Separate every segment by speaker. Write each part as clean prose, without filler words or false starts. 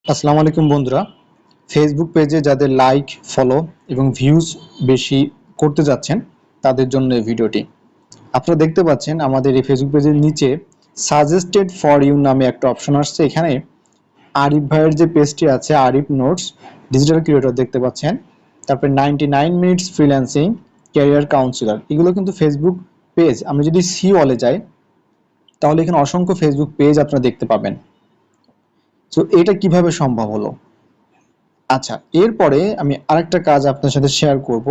Speaker 1: আসসালামু আলাইকুম বন্ধুরা। ফেসবুক পেজে যাদের লাইক, ফলো এবং ভিউজ বেশি করতে যাচ্ছেন তাদের জন্য এই ভিডিওটি। আপনারা দেখতে পাচ্ছেন আমাদের এই ফেসবুক পেজের নিচে সাজেস্টেড ফর ইউ নামে একটা অপশন আসছে। এখানে আরিফ ভাইয়ের যে পেজটি আছে, আরিফ নোটস ডিজিটাল ক্রিয়েটর দেখতে পাচ্ছেন। তারপরে 99 মিনিটস ফ্রিল্যান্সিং, ক্যারিয়ার কাউন্সিলর, এগুলো কিন্তু ফেসবুক পেজ। আমরা যদি সি ওয়ালে যাই তাহলে এখানে অসংখ্য ফেসবুক পেজ আপনারা দেখতে পাবেন। তো এটা কিভাবে সম্ভব হলো? আচ্ছা, এরপরে আমি আরেকটা কাজ আপনার সাথে শেয়ার করব,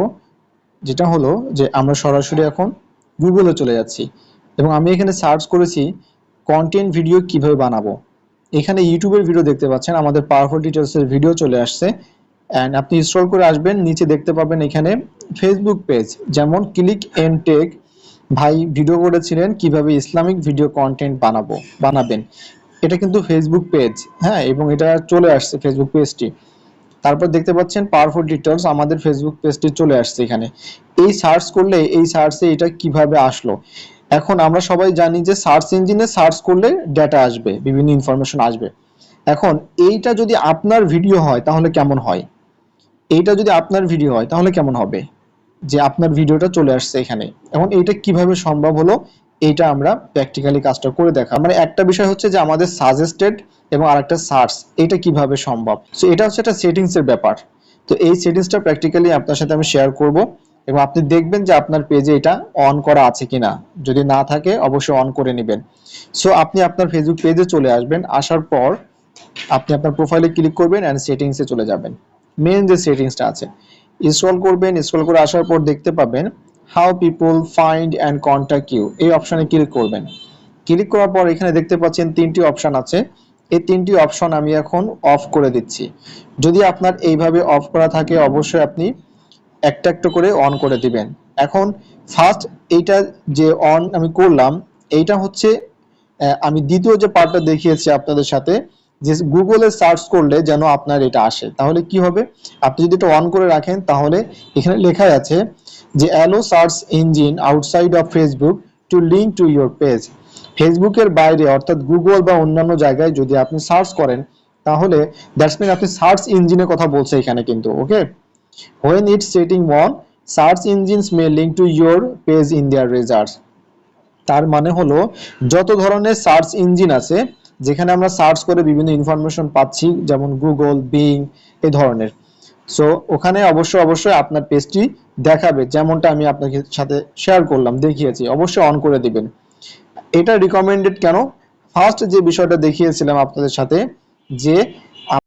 Speaker 1: যেটা হলো যে আমরা সরাসরি এখন গুগলে চলে যাচ্ছি এবং আমি এখানে সার্চ করেছি কন্টেন্ট ভিডিও কিভাবে বানাবো। এখানে ইউটিউবের ভিডিও দেখতে পাচ্ছেন, আমাদের পাওয়ারফুল ডিটেলসের ভিডিও চলে আসছে। অ্যান্ড আপনি স্ক্রল করে আসবেন, নিচে দেখতে পাবেন এখানে ফেসবুক পেজ, যেমন ক্লিক এন্ড টেক ভাই ভিডিও করেছিলেন কিভাবে ইসলামিক ভিডিও কন্টেন্ট বানাবেন। এটা কিন্তু ফেসবুক পেজ, হ্যাঁ, এবং এটা চলে আসছে ফেসবুক পেজটি। তারপর দেখতে পাচ্ছেন পাওয়ারফুল ডিটেলস, আমাদের ফেসবুক পেজটি চলে আসছে এখানে। এই সার্চ করলে এই সার্চে এটা কিভাবে আসলো? এখন আমরা সবাই জানি যে সার্চ ইঞ্জিনে সার্চ করলে ডেটা আসবে, বিভিন্ন ইনফরমেশন আসবে। এখন এইটা যদি আপনার ভিডিও হয় তাহলে কেমন হয়? এইটা যদি আপনার ভিডিও হয় তাহলে কেমন হবে যে আপনার ভিডিওটা চলে আসছে এখানে? এখন এইটা কিভাবে সম্ভব হলো, এইটা আমরা প্র্যাকটিক্যালি কাজটা করে দেখা। মানে একটা বিষয় হচ্ছে যে আমাদের সাজেস্টেড এবং আরেকটা সার্চ, এটা কিভাবে সম্ভব। সো এটা হচ্ছে একটা সেটিংস এর ব্যাপার। তো এই সেটিংসটা প্র্যাকটিক্যালি আপনার সাথে আমি শেয়ার করব এবং আপনি দেখবেন যে আপনার পেজে এটা অন করা আছে কিনা। যদি না থাকে অবশ্যই অন করে নেবেন। সো আপনি আপনার ফেসবুক পেজে চলে আসবেন, আসার পর আপনি আপনার প্রোফাইলে ক্লিক করবেন এন্ড সেটিংসে চলে যাবেন। মেন যে সেটিংসটা আছে স্ক্রল করবেন, স্ক্রল করে আসার পর দেখতে পাবেন how people find and contact you, এই অপশনে ক্লিক করবেন। ক্লিক করার পর এখানে দেখতে পাচ্ছেন তিনটি অপশন আছে। এই তিনটি অপশন আমি এখন অফ করে দিচ্ছি। যদি আপনার এইভাবে অফ করা থাকে অবশ্যই আপনি একটা একটা করে অন করে দিবেন। এখন ফার্স্ট এইটা যে অন আমি করলাম, এইটা হচ্ছে আমি দ্বিতীয় যে পার্টটা দেখিয়েছি আপনাদের সাথে, যে গুগলে সার্চ করলে যেন আপনার এটা আসে। তাহলে কি হবে, আপনি যদি এটা অন করে রাখেন তাহলে এখানে লেখা আছে যে allow search engine outside of Facebook to link to your page. ফেসবুকের বাইরে অর্থাৎ গুগল বা অন্যান্য জায়গায় যদি আপনি সার্চ করেন তাহলে দ্যাটস মিন আপনি সার্চ ইঞ্জিনের কথা বলছে এখানে কিন্তু। ওকে, when it's setting on, search engines may link to your page in their results। তার মানে হলো যত ধরনের সার্চ ইঞ্জিন আছে যেখানে আমরা সার্চ করে বিভিন্ন ইনফরমেশন পাচ্ছি, যেমন গুগল, বিং, এই ধরনের, সো ওখানে অবশ্যই আপনার পেজটি দেখাবে, যেমনটা আমি আপনাকে সাথে শেয়ার করলাম, দেখিয়েছি। অবশ্যই অন করে দিবেন। এটা রিকমেন্ডেড কেন? ফার্স্ট যে বিষয়টা দেখিয়েছিলাম আপনাদের সাথে, যে